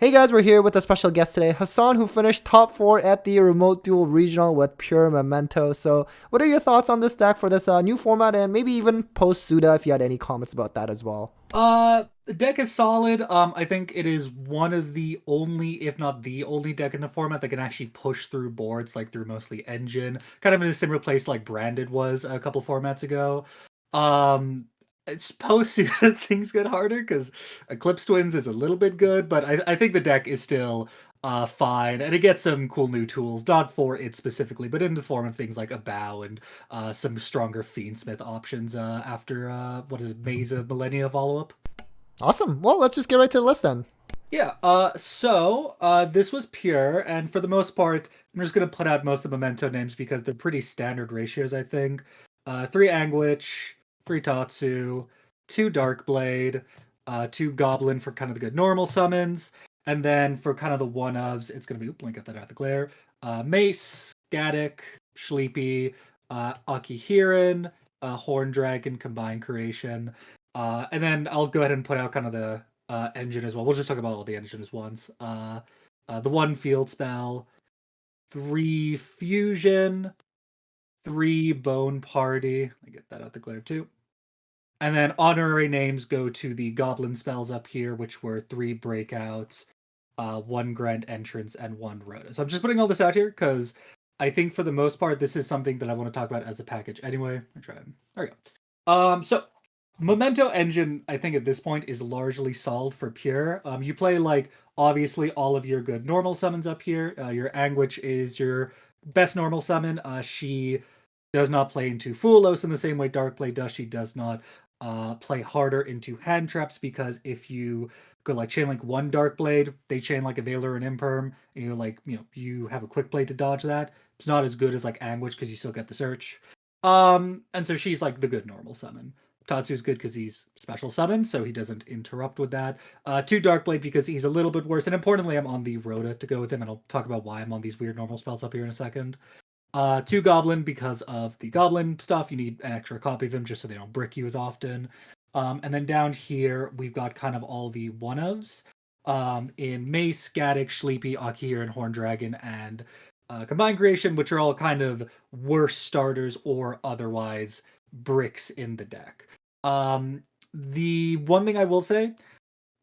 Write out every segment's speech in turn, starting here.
Hey guys, we're here with a special guest today, Hasan, who finished top 4 at the Remote Duel Regional with pure Memento. So, what are your thoughts on this deck for this new format and maybe even post-SUDA if you had any comments about that as well? The deck is solid. I think it is one of the only, if not the only deck in the format that can actually push through boards, like through mostly Engine, kind of in a similar place like Branded was a couple formats ago. Um, it's post things get harder because Eclipse Twins is a little bit good, but I think the deck is still fine, and it gets some cool new tools, not for it specifically, but in the form of things like a bow and some stronger Fiendsmith options after what is it, Maze of Millennia follow up. Awesome. Well, let's just get right to the list then. Yeah, this was pure, and for the most part, I'm just gonna put out most of the Memento names because they're pretty standard ratios, I think. Three Anguish, three Tatsu, two Darkblade, two Goblin for kind of the good normal summons, and then for kind of the one-ofs, it's gonna be, oop, let me get that out of the glare. Mace, Gaddock, Sleepy, Akihiran, Horn Dragon, Combined Creation. And then I'll go ahead and put out kind of the engine as well. We'll just talk about all the engines once. The one field spell, three fusion, three bone party. I get that out the glare too. And then honorary names go to the goblin spells up here, which were three breakouts, one grand entrance, and one rota. So I'm just putting all this out here because I think for the most part, this is something that I want to talk about as a package anyway. I try. There we go. So Memento engine, I think at this point is largely solved for pure. You play like obviously all of your good normal summons up here. Your Anguish is your best normal summon. She does not play into Fulos in the same way Darkblade does. She does not play harder into hand traps because if you go like chain link one Darkblade, they chain like a Veiler and Imperm, and you're like, you have a quick blade to dodge that. It's not as good as like Anguish because you still get the search. And so she's like the good normal summon. Tatsu's good because he's special summon, so he doesn't interrupt with that. Two Darkblade because he's a little bit worse, and importantly, I'm on the Rhoda to go with him, and I'll talk about why I'm on these weird normal spells up here in a second. Two Goblin because of the Goblin stuff. You need an extra copy of him just so they don't brick you as often. And then down here, we've got kind of all the one-ofs in Mace, Gaddock, Sleepy, Akir, and Horn Dragon, and Combined Creation, which are all kind of worse starters or otherwise bricks in the deck. The one thing I will say,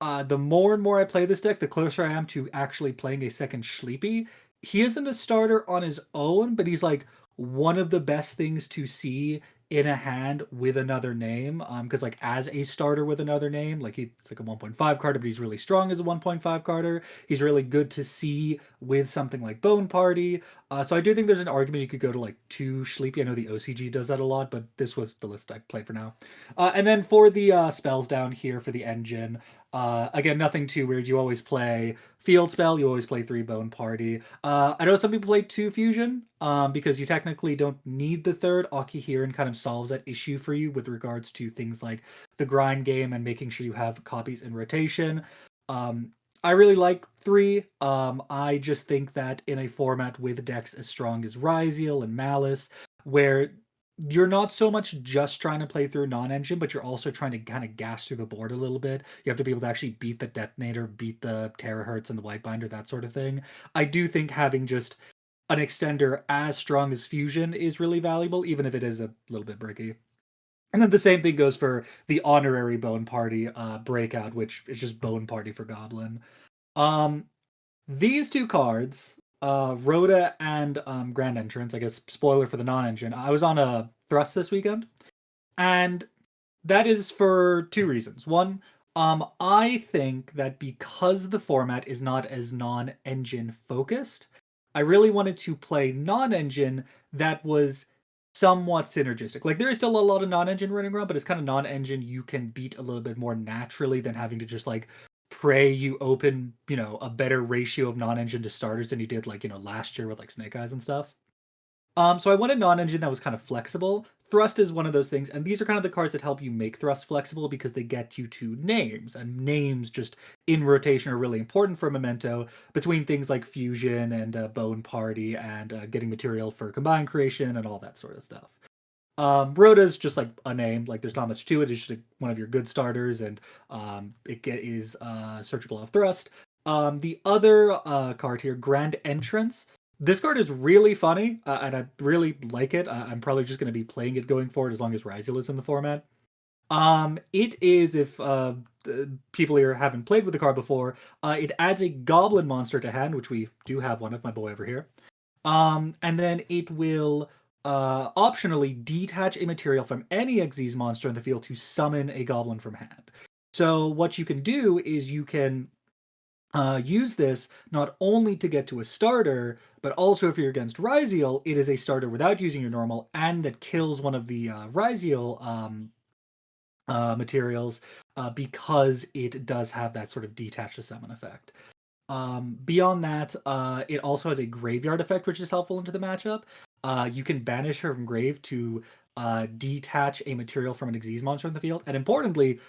the more and more I play this deck, the closer I am to actually playing a second Sleepy. He isn't a starter on his own, but he's like one of the best things to see in a hand with another name. Because like as a starter with another name, like he's like a 1.5 carder, but he's really strong as a 1.5 carder. He's really good to see with something like Bone Party. So I do think there's an argument you could go to like two Sleepy. I know the OCG does that a lot, but this was the list I played for now. And then for the spells down here for the engine, again, nothing too weird. You always play field spell. You always play three bone party. I know some people play two fusion because you technically don't need the third. Akihiran kind of solves that issue for you with regards to things like the grind game and making sure you have copies in rotation. Um, I really like three. I just think that in a format with decks as strong as Ryziel and Malice, where you're not so much just trying to play through non-engine, but you're also trying to kind of gas through the board a little bit. You have to be able to actually beat the detonator, beat the terahertz and the whitebinder, that sort of thing. I do think having just an extender as strong as fusion is really valuable, even if it is a little bit bricky. And then the same thing goes for the honorary bone party breakout, which is just bone party for goblin. Um, these two cards, Rhoda and Grand Entrance, I guess spoiler for the non-engine. I was on a thrust this weekend, and that is for two reasons. One, I think that because the format is not as non-engine focused, I really wanted to play non-engine that was somewhat synergistic. Like there is still a lot of non-engine running around, but it's kind of non-engine you can beat a little bit more naturally than having to just like pray you open, a better ratio of non-engine to starters than you did like, last year with like Snake Eyes and stuff. So I wanted non-engine that was kind of flexible. Thrust is one of those things, and these are kind of the cards that help you make Thrust flexible because they get you to names, and names just in rotation are really important for Memento between things like Fusion and Bone Party and getting material for Combined Creation and all that sort of stuff. Rhoda's just like a name, like there's not much to it. It's just one of your good starters, and is searchable off Thrust. The other card here, Grand Entrance. This card is really funny, and I really like it. I'm probably just going to be playing it going forward as long as Ryzel is in the format. It is, if people here haven't played with the card before, it adds a goblin monster to hand, which we do have one of, my boy over here. And then it will optionally detach a material from any Xyz monster in the field to summon a goblin from hand. So what you can do is you can use this not only to get to a starter, but also if you're against Ryziel, it is a starter without using your normal, and that kills one of the Ryziel materials because it does have that sort of detach to summon effect. Beyond that, it also has a graveyard effect, which is helpful into the matchup. You can banish her from grave to detach a material from an Xyz monster in the field, and importantly,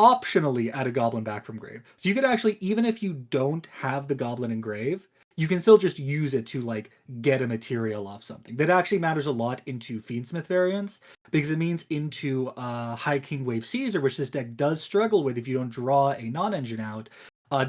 optionally add a goblin back from grave. So you could actually, even if you don't have the goblin in grave, you can still just use it to like get a material off something. That actually matters a lot into Fiendsmith variants because it means into High King Wave Caesar, which this deck does struggle with if you don't draw a non-engine out.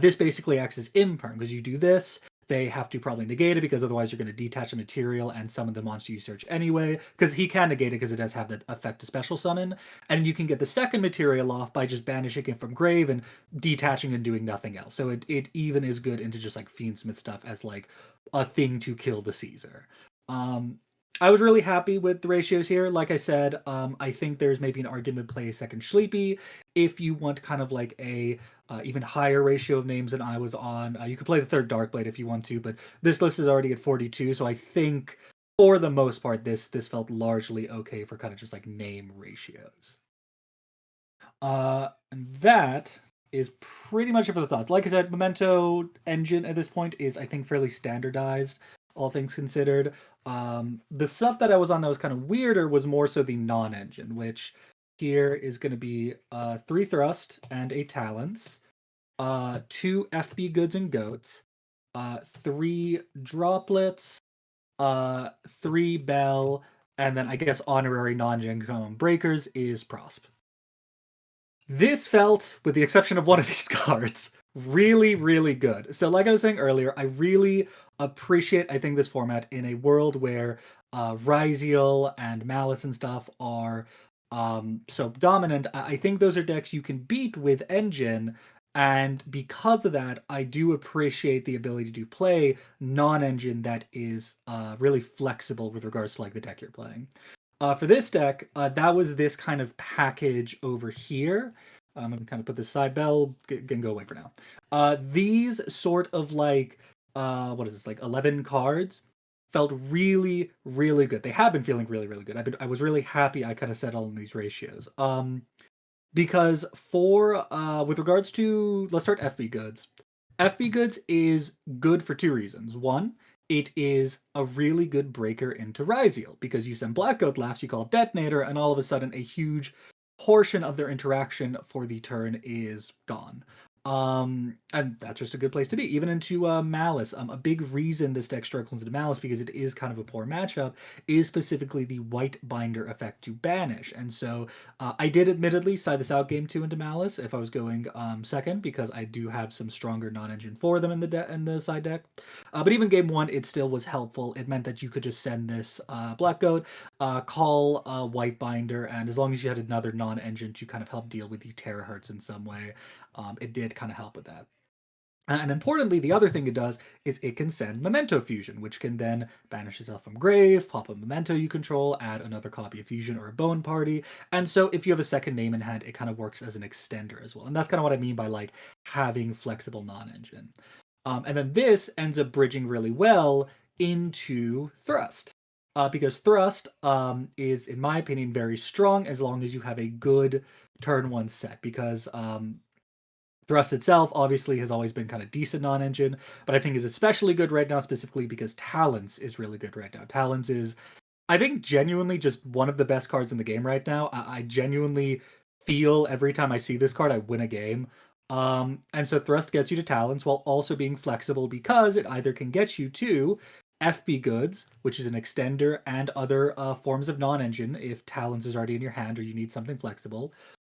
This basically acts as imperm because you do this, they have to probably negate it because otherwise you're going to detach a material and summon the monster you search anyway, because he can negate it because it does have that effect to special summon. And you can get the second material off by just banishing it from grave and detaching and doing nothing else. So it even is good into just like Fiendsmith stuff as like a thing to kill the Caesar. I was really happy with the ratios here. Like I said, I think there's maybe an argument to play a second Sleepy if you want kind of like a even higher ratio of names than I was on. You could play the third Darkblade if you want to, but this list is already at 42, so I think for the most part this felt largely okay for kind of just like name ratios. And that is pretty much it for the thoughts. Like I said, Memento engine at this point is, I think, fairly standardized, all things considered. The stuff that I was on that was kind of weirder was more so the non-engine, which here is going to be 3 Thrust and a Talons, 2 FB Goods and Goats, 3 Droplets, 3 Bell, and then I guess honorary non-gen breakers is Prosp. This felt, with the exception of one of these cards, really, really good. So like I was saying earlier, I really appreciate, I think, this format in a world where Ryziel and Malice and stuff are so dominant. I think those are decks you can beat with Engine, and because of that, I do appreciate the ability to play non-engine that is really flexible with regards to like the deck you're playing. For this deck, that was this kind of package over here. I'm gonna kind of put this side bell, can go away for now. These sort of like, what is this, like 11 cards felt really, really good. They have been feeling really, really good. I was really happy I kind of set all in these ratios. Because for, with regards to, let's start FB Goods. FB Goods is good for 2 reasons. One, it is a really good breaker into Ryziel because you send Black Goat Laughs, you call it Detonator, and all of a sudden a huge portion of their interaction for the turn is gone. And that's just a good place to be. Even into Malice, a big reason this deck struggles into Malice because it is kind of a poor matchup is specifically the White Binder effect to banish. And so I did admittedly side this out game 2 into Malice if I was going second because I do have some stronger non-engine for them in the side deck. But even game 1, it still was helpful. It meant that you could just send this Black Goat, call White Binder, and as long as you had another non-engine to kind of help deal with the terahertz in some way, it did kind of help with that. And importantly, the other thing it does is it can send Memento Fusion, which can then banish itself from grave, pop a Memento you control, add another copy of Fusion or a Bone Party. And so if you have a second name in hand, it kind of works as an extender as well. And that's kind of what I mean by like having flexible non-engine. And then this ends up bridging really well into Thrust. Because Thrust is, in my opinion, very strong as long as you have a good turn 1 set. Because Thrust itself obviously has always been kind of decent non-engine, but I think is especially good right now specifically because Talons is really good right now. Talons is, I think, genuinely just one of the best cards in the game right now. I genuinely feel every time I see this card, I win a game. And so Thrust gets you to Talons while also being flexible because it either can get you to FB Goods, which is an extender, and other forms of non-engine if Talons is already in your hand or you need something flexible,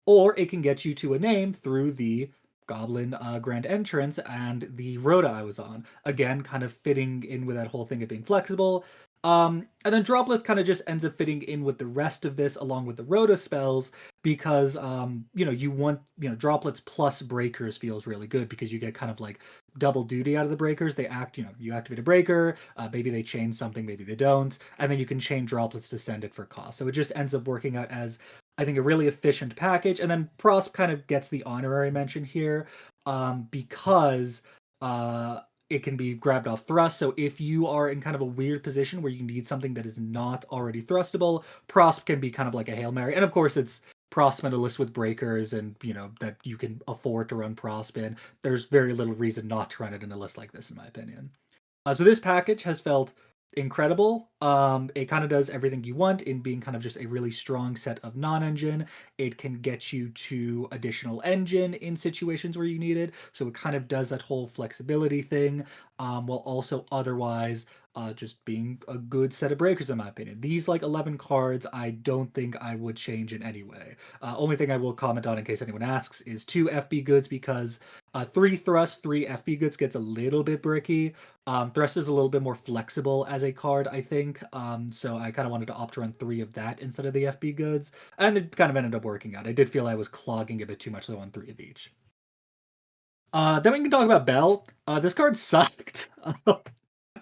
or it can get you to a name through the Goblin Grand Entrance and the Rhoda I was on. Again, kind of fitting in with that whole thing of being flexible. And then Droplets kind of just ends up fitting in with the rest of this along with the Rhoda spells because you want Droplets plus Breakers feels really good because you get kind of like double duty out of the Breakers. They act, you activate a Breaker, maybe they chain something, maybe they don't, and then you can chain Droplets to send it for cost. So it just ends up working out as I think a really efficient package. And then Prosp kind of gets the honorary mention here because it can be grabbed off thrust. So if you are in kind of a weird position where you need something that is not already thrustable, Prosp can be kind of like a Hail Mary. And of course, it's Prosp in a list with breakers and, that you can afford to run Prosp in. There's very little reason not to run it in a list like this, in my opinion. So this package has felt incredible. It kind of does everything you want in being kind of just a really strong set of non-engine. It can get you to additional engine in situations where you need it. So it kind of does that whole flexibility thing, while also otherwise just being a good set of breakers, in my opinion. These 11 cards, I don't think I would change in any way. Only thing I will comment on in case anyone asks is 2 FB goods because 3 thrust, 3 FB goods gets a little bit bricky. Thrust is a little bit more flexible as a card, I think. So I kind of wanted to opt to run 3 of that instead of the FB goods. And it kind of ended up working out. I did feel I was clogging a bit too much, so I won 3 of each. Then we can talk about Bell. This card sucked.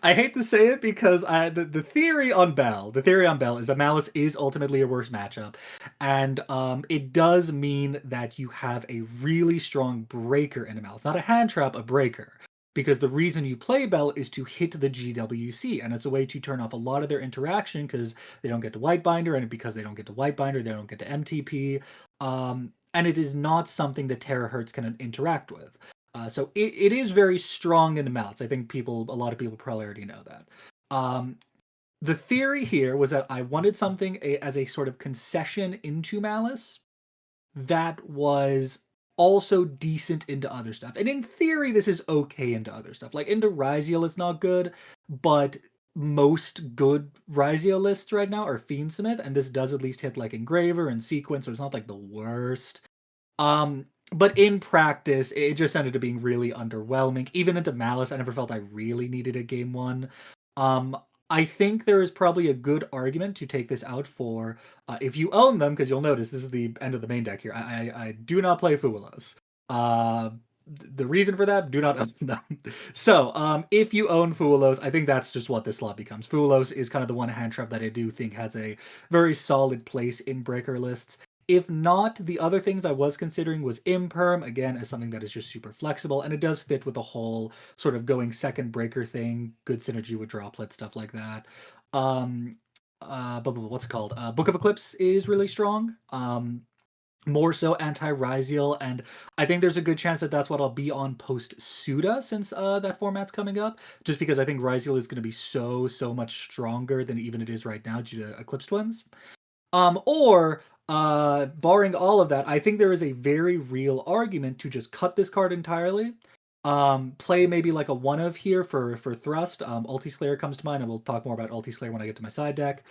I hate to say it because the theory on Bell is that Malice is ultimately a worse matchup, and it does mean that you have a really strong breaker in a Malice, not a hand trap, a breaker. Because the reason you play Bell is to hit the GWC, and it's a way to turn off a lot of their interaction because they don't get to Whitebinder, and because they don't get to Whitebinder, they don't get to MTP. And it is not something that Terahertz can interact with. So it is very strong in the Malice. I think a lot of people probably already know that. The theory here was that I wanted something as a sort of concession into Malice that was also decent into other stuff. And in theory, this is okay into other stuff. Like into Ryziel is not good, but most good Ryziel lists right now are Fiendsmith, and this does at least hit like Engraver and Sequence, so it's not like the worst. But in practice, it just ended up being really underwhelming. Even into Malice, I never felt I really needed a game 1. I think there is probably a good argument to take this out for if you own them, because you'll notice this is the end of the main deck here. I do not play Fuwalos. The reason for that, do not own them. So, if you own Fuwalos, I think that's just what this slot becomes. Fuwalos is kind of the one hand trap that I do think has a very solid place in breaker lists. If not, the other things I was considering was Imperm, again, as something that is just super flexible, and it does fit with the whole sort of going second breaker thing, good synergy with Droplet, stuff like that. What's it called? Book of Eclipse is really strong. More so anti-Ryziel, and I think there's a good chance that that's what I'll be on post-SUDA since that format's coming up, just because I think Ryziel is going to be so much stronger than even it is right now due to Eclipse Twins. Barring all of that, I think there is a very real argument to just cut this card entirely. Play maybe like a one of here for thrust. Ulti Slayer comes to mind, and we'll talk more about Ulti Slayer when I get to my side deck.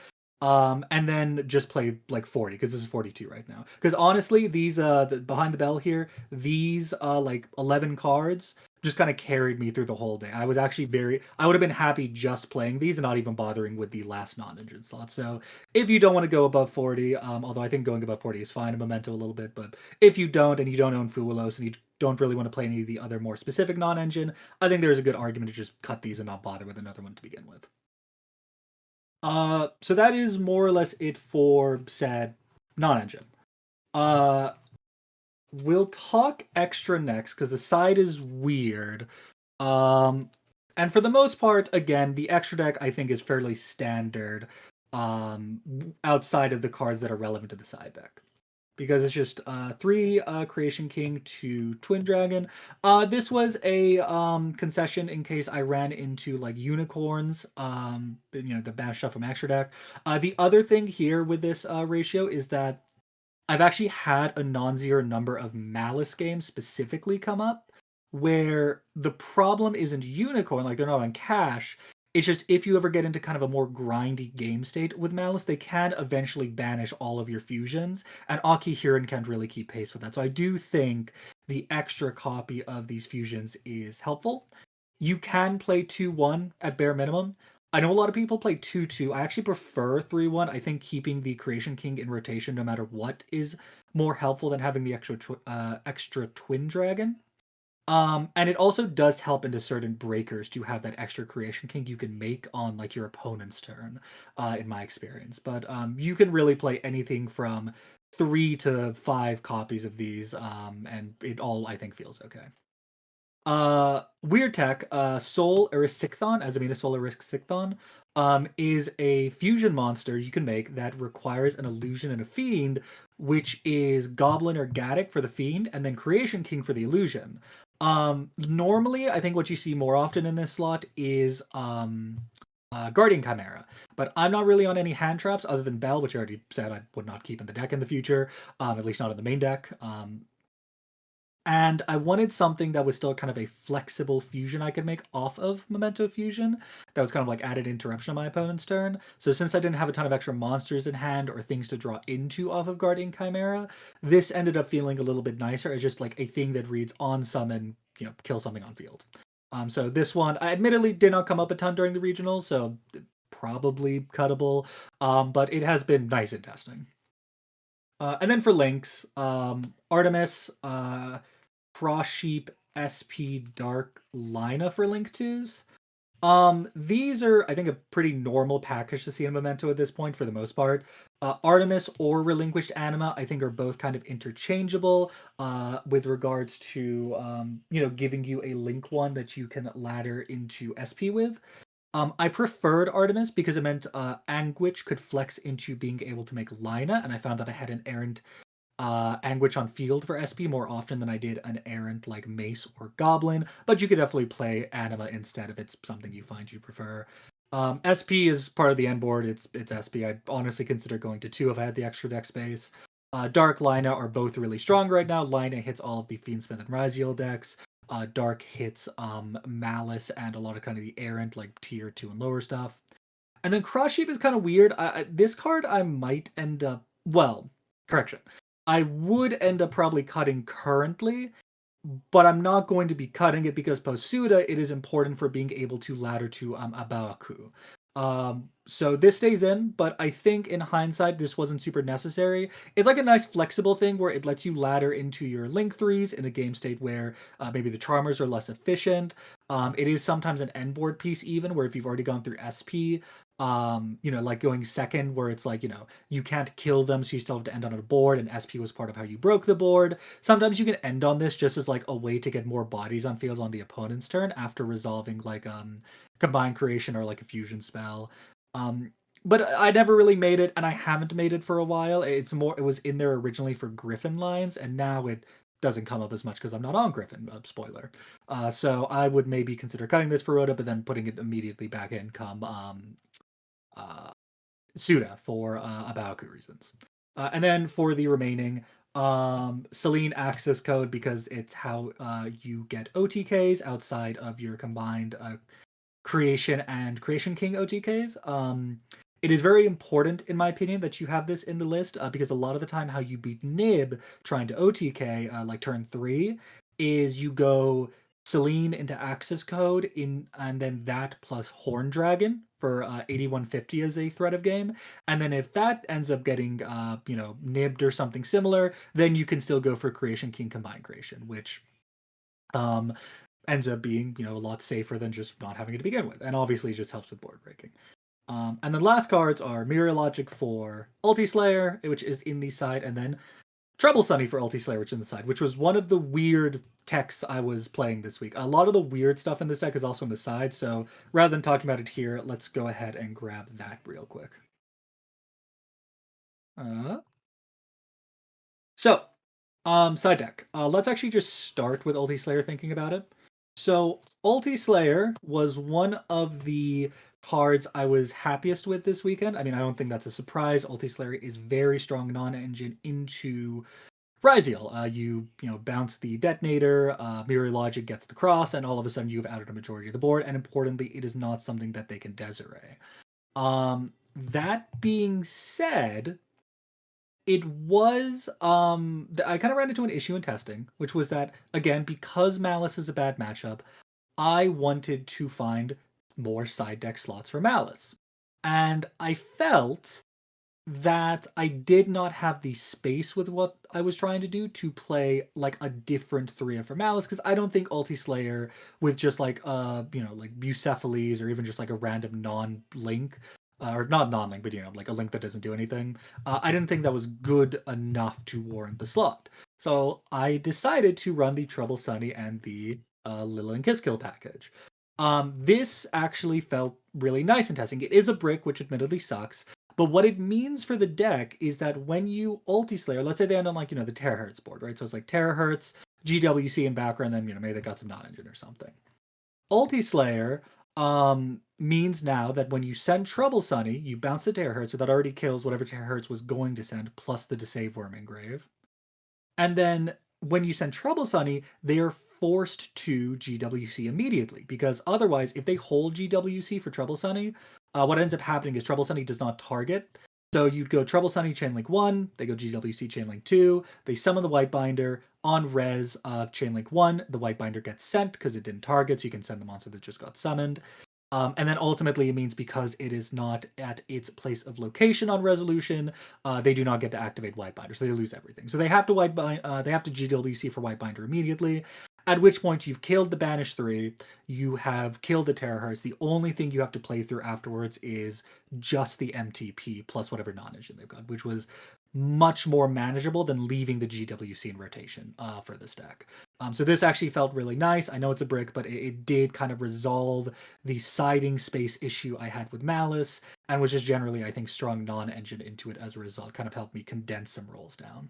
And then just play like 40 because this is 42 right now. Because honestly, these behind the bell here, these 11 cards just kind of carried me through the whole day. I was actually I would have been happy just playing these and not even bothering with the last non-engine slot. So if you don't want to go above 40, although I think going above 40 is fine in Memento a little bit, but if you don't and you don't own Fuwalos and you don't really want to play any of the other more specific non-engine, I think there's a good argument to just cut these and not bother with another one to begin with. So that is more or less it for said non-engine. We'll talk extra next because the side is weird. And for the most part, again, the extra deck I think is fairly standard. Outside of the cards that are relevant to the side deck. Because it's just 3 Creation King, 2 Twin Dragon. This was a concession in case I ran into like unicorns, the bad stuff from extra deck. The other thing here with this ratio is that I've actually had a non-zero number of Malice games specifically come up where the problem isn't unicorn, like they're not on cash. It's just if you ever get into kind of a more grindy game state with Malice, they can eventually banish all of your fusions, and Aki Huron can't really keep pace with that. So I do think the extra copy of these fusions is helpful. You can play 2-1 at bare minimum. I know a lot of people play 2-2. I actually prefer 3-1. I think keeping the Creation King in rotation no matter what is more helpful than having the extra Twin Dragon. And it also does help into certain breakers to have that extra Creation King you can make on like your opponent's turn, in my experience. But you can really play anything from 3 to 5 copies of these, and it all I think feels okay. Weird Tech, Soul Erisicthon, as I mean a Soul Erisicthon, is a fusion monster you can make that requires an illusion and a fiend, which is Goblin or Gaddock for the fiend, and then Creation King for the illusion. Normally, I think what you see more often in this slot is Guardian Chimera, but I'm not really on any hand traps other than Bell, which I already said I would not keep in the deck in the future, at least not in the main deck. And I wanted something that was still kind of a flexible fusion I could make off of Memento Fusion that was kind of like added interruption on my opponent's turn. So since I didn't have a ton of extra monsters in hand or things to draw into off of Guardian Chimera, this ended up feeling a little bit nicer as just like a thing that reads on summon, kill something on field. So this one, I admittedly did not come up a ton during the regionals, so probably cuttable, but it has been nice in testing. And then for links, Artemis, Cross Sheep, SP Dark, Lina for link twos. These are, I think, a pretty normal package to see in Memento at this point for the most part. Artemis or Relinquished Anima, I think, are both kind of interchangeable with regards to, giving you a link one that you can ladder into SP with. I preferred Artemis because it meant Anguish could flex into being able to make Lina, and I found that I had an errant Anguish on field for SP more often than I did an errant like Mace or Goblin, but you could definitely play Anima instead if it's something you find you prefer. SP is part of the end board. It's SP. I honestly consider going to 2 if I had the extra deck space. Dark, Lina are both really strong right now. Lina hits all of the Fiendsmith and Raziel decks. Dark hits Malice and a lot of kind of the errant like tier 2 and lower stuff. And then Cross Sheep is kind of weird. This card I might end up, well, correction. I would end up probably cutting currently, but I'm not going to be cutting it because post-SUDA, it is important for being able to ladder to Abaoku. So this stays in, but I think in hindsight, this wasn't super necessary. It's like a nice flexible thing where it lets you ladder into your link threes in a game state where maybe the Charmers are less efficient. It is sometimes an end board piece even where if you've already gone through SP, like going second where it's like, you can't kill them, so you still have to end on a board, and SP was part of how you broke the board. Sometimes you can end on this just as like a way to get more bodies on field on the opponent's turn after resolving like combined creation or like a fusion spell. But I never really made it, and I haven't made it for a while. It was in there originally for Griffin lines, and now it doesn't come up as much because I'm not on Griffin. Spoiler. So I would maybe consider cutting this for Rhoda, but then putting it immediately back in come SUDA for Abaoku reasons. And then for the remaining, Selene access code because it's how you get OTKs outside of your combined Creation and Creation King OTKs. It is very important, in my opinion, that you have this in the list because a lot of the time how you beat Nib trying to OTK, like turn 3, is you go Selene into access code and then that plus Horn Dragon for 8150 as a threat of game. And then if that ends up getting nibbed or something similar, then you can still go for Creation King Combined Creation, which ends up being a lot safer than just not having it to begin with, and obviously it just helps with board breaking. And then last cards are Mirror Logic for Ulti Slayer, which is in the side, and then Trouble Sunny for Ulti Slayer, which is in the side, which was one of the weird techs I was playing this week. A lot of the weird stuff in this deck is also in the side, so rather than talking about it here, let's go ahead and grab that real quick. Side deck. Let's actually just start with Ulti Slayer thinking about it. So Ulti Slayer was one of the cards I was happiest with this weekend. I mean, I don't think that's a surprise. Ulti Slayer is very strong non-engine into Raziel. You bounce the detonator, Mirror Logic gets the cross, and all of a sudden you've added a majority of the board. And importantly, it is not something that they can Desiree. That being said, It was I kind of ran into an issue in testing, which was that again, because Malice is a bad matchup, I wanted to find more side deck slots for Malice. And I felt that I did not have the space with what I was trying to do to play like a different 3 for Malice, because I don't think Ulti Slayer with just like like Bucephalus or even just like a random non-link or not non-link, but like a link that doesn't do anything. I didn't think that was good enough to warrant the slot. So I decided to run the Trouble Sunny and the Lila and Kiss Kill package. This actually felt really nice in testing. It is a brick, which admittedly sucks. But what it means for the deck is that when you ulti Slayer, let's say they end on like, the Terahertz board, right? So it's like Terahertz, GWC in background, then, maybe they got some non-engine or something. Ulti Slayer means now that when you send Trouble Sunny, you bounce the Terahertz, so that already kills whatever Terahertz was going to send, plus the Deceive Worm Engrave. And then when you send Trouble Sunny, they are forced to GWC immediately, because otherwise, if they hold GWC for Trouble Sunny, what ends up happening is Trouble Sunny does not target. So you'd go Trouble Sunny Chainlink 1, they go GWC Chainlink 2, they summon the White Binder. On res of Chainlink 1, the White Binder gets sent because it didn't target, so you can send the monster that just got summoned. And then ultimately it means because it is not at its place of location on resolution, they do not get to activate White Binder, so they lose everything. So they have to they have to GWC for White Binder immediately. At which point you've killed the Banish 3, you have killed the Terahertz. The only thing you have to play through afterwards is just the MTP plus whatever non-engine they've got, which was much more manageable than leaving the GWC in rotation for this deck. So this actually felt really nice. I know it's a brick, but it did kind of resolve the siding space issue I had with Malice, and was just generally, I think, strong non-engine into it as a result. Kind of helped me condense some rolls down.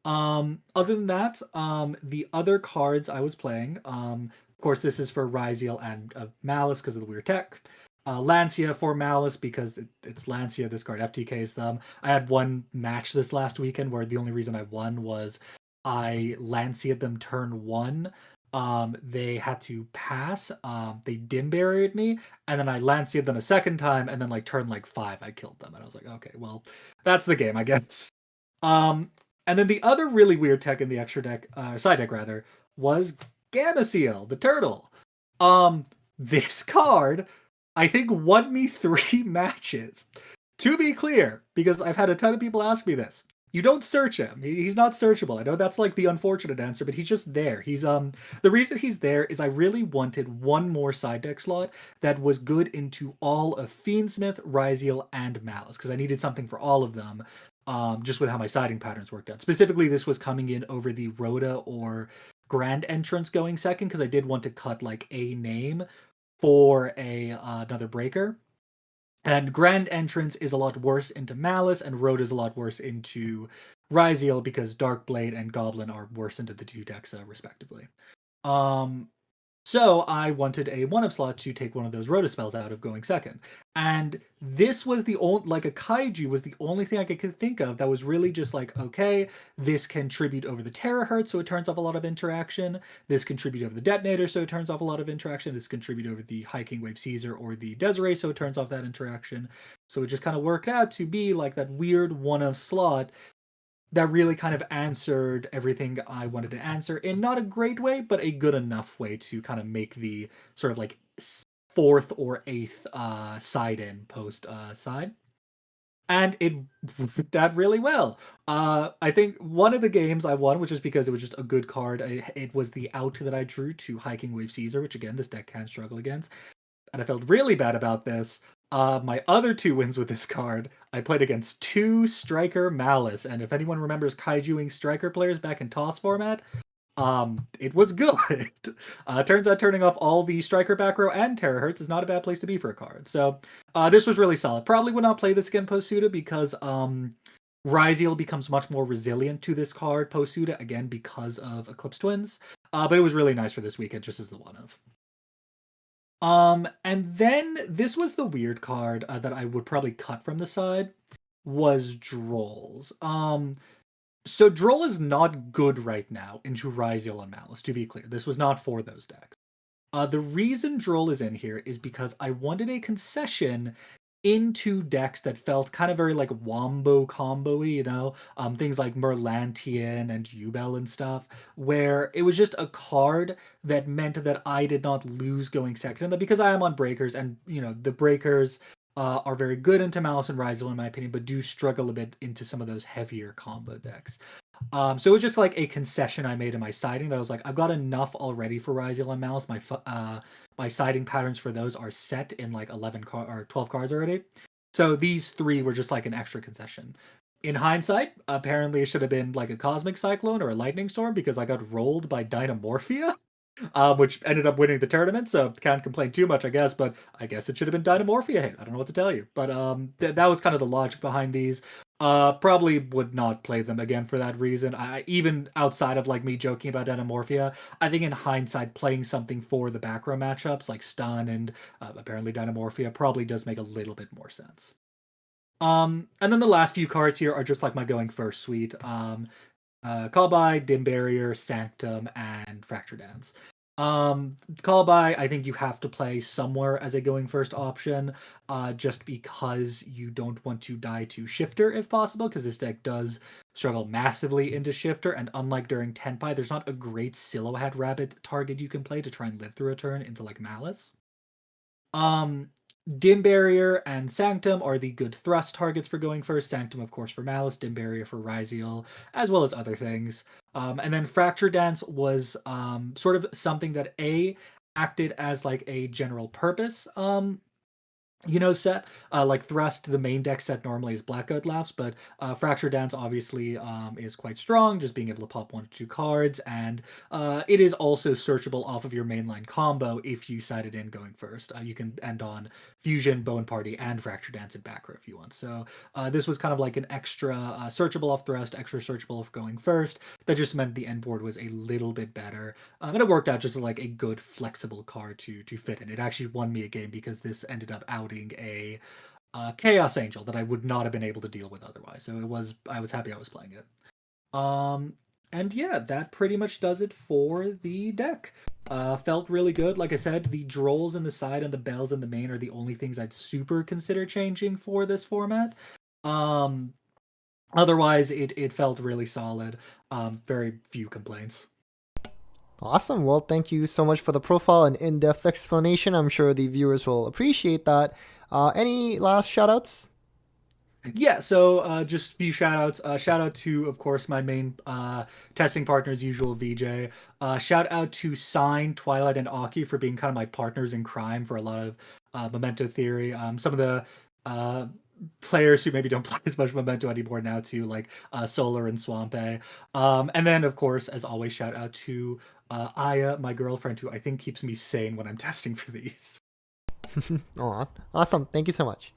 Other than that, the other cards I was playing, of course, this is for Ryziel and Malice because of the weird tech. Lancia for Malice because it's Lancia. This card FTKs them. I had one match this last weekend where the only reason I won was I Lancia'd them turn 1. They had to pass. They dim barriered me, and then I Lancia'd them a second time, and then like turn 5, I killed them, and I was like, okay, well, that's the game, I guess. And then the other really weird tech in the extra deck, side deck rather, was Gameciel, the turtle. This card, I think, won me 3 matches. To be clear, because I've had a ton of people ask me this, you don't search him. He's not searchable. I know that's like the unfortunate answer, but he's just there. He's the reason he's there is I really wanted one more side deck slot that was good into all of Fiendsmith, Ryziel, and Malice, because I needed something for all of them. Just with how my siding patterns worked out. Specifically, this was coming in over the Rhoda or Grand Entrance going second, because I did want to cut like a name for another breaker. And Grand Entrance is a lot worse into Malice, and Rhoda is a lot worse into Ryziel, because Darkblade and Goblin are worse into the 2 decks, respectively. So I wanted a 1-of slot to take one of those Rhoda spells out of going second. And this was the only, like a Kaiju was the only thing I could think of that was really just like, okay, this can tribute over the Terahertz, so it turns off a lot of interaction. This can tribute over the Detonator, so it turns off a lot of interaction. This can tribute over the Hiking Wave Caesar or the Desiree, so it turns off that interaction. So it just kind of worked out to be like that weird 1-of slot that really kind of answered everything I wanted to answer in not a great way, but a good enough way to kind of make the sort of like 4th or 8th side in post side. And it worked out really well. I think one of the games I won, which is because it was just a good card, it was the out that I drew to Hiking Wave Caesar, which again, this deck can struggle against. And I felt really bad about this. My other 2 wins with this card, I played against 2 Striker Malice, and if anyone remembers Kaijuing Striker players back in TOS format, it was good. Turns out turning off all the Striker back row and Terahertz is not a bad place to be for a card. So this was really solid. Probably would not play this again post-SUDA because Ryziel becomes much more resilient to this card post-SUDA, again because of Eclipse Twins. But it was really nice for this weekend, just as the 1-of. And then this was the weird card that I would probably cut from the side, was Drolls. So Droll is not good right now into Ryziel and Malice, to be clear. This was not for those decks. The reason Droll is in here is because I wanted a concession into decks that felt kind of very like wombo combo-y, things like Merlantian and Yubel and stuff, where it was just a card that meant that I did not lose going second, and that because I am on breakers, and the breakers are very good into Malice and Rizal in my opinion, but do struggle a bit into some of those heavier combo decks. So it was just like a concession I made in my siding that I was like, I've got enough already for Rizal and Malice. My siding patterns for those are set in like 12 cards already. So these three were just like an extra concession. In hindsight, apparently it should have been like a Cosmic Cyclone or a Lightning Storm because I got rolled by Dynamorphia, which ended up winning the tournament. So can't complain too much, I guess. But I guess it should have been Dynamorphia hit. I don't know what to tell you. But that was kind of the logic behind these. Probably would not play them again for that reason. I even outside of like me joking about Dynamorphia, I think in hindsight, playing something for the back row matchups like Stun and apparently Dynamorphia probably does make a little bit more sense. And then the last few cards here are just like my going first suite. Call by, Dim Barrier, Sanctum, and Fracture Dance. Call by, I think you have to play somewhere as a going first option, just because you don't want to die to Shifter if possible, because this deck does struggle massively into Shifter, and unlike during Tenpai, there's not a great Silhouette Rabbit target you can play to try and live through a turn into like Malice. Um, Dim Barrier and Sanctum are the good thrust targets for going first. Sanctum, of course, for Malice, Dim Barrier for Ryziel, as well as other things. And then Fracture Dance was sort of something that acted as like a general purpose set. Like Thrust, the main deck set normally is Blackout Laughs, but Fracture Dance obviously is quite strong, just being able to pop 1 or 2 cards, and it is also searchable off of your mainline combo if you side it in going first. You can end on Fusion, Bone Party, and Fracture Dance in back row if you want. So this was kind of like an extra searchable off Thrust, extra searchable off going first. That just meant the end board was a little bit better, and it worked out just like a good flexible card to fit in. It actually won me a game because this ended up outing a Chaos Angel that I would not have been able to deal with otherwise. So I was happy I was playing it. And yeah, that pretty much does it for the deck. Felt really good. Like I said, the Drolls in the side and the Bells in the main are the only things I'd super consider changing for this format. Otherwise, it felt really solid. Very few complaints. Awesome. Well, thank you so much for the profile and in-depth explanation. I'm sure the viewers will appreciate that. Any last shoutouts? Yeah, so just a few shout outs. Shout out to, of course, my main testing partner as usual, VJ. Shout out to Sign, Twilight, and Aki for being kind of my partners in crime for a lot of Memento theory. Some of the players who maybe don't play as much Memento anymore now too, like Solar and Swampe. And then, of course, as always, shout out to Aya, my girlfriend, who I think keeps me sane when I'm testing for these. Aw, awesome. Thank you so much.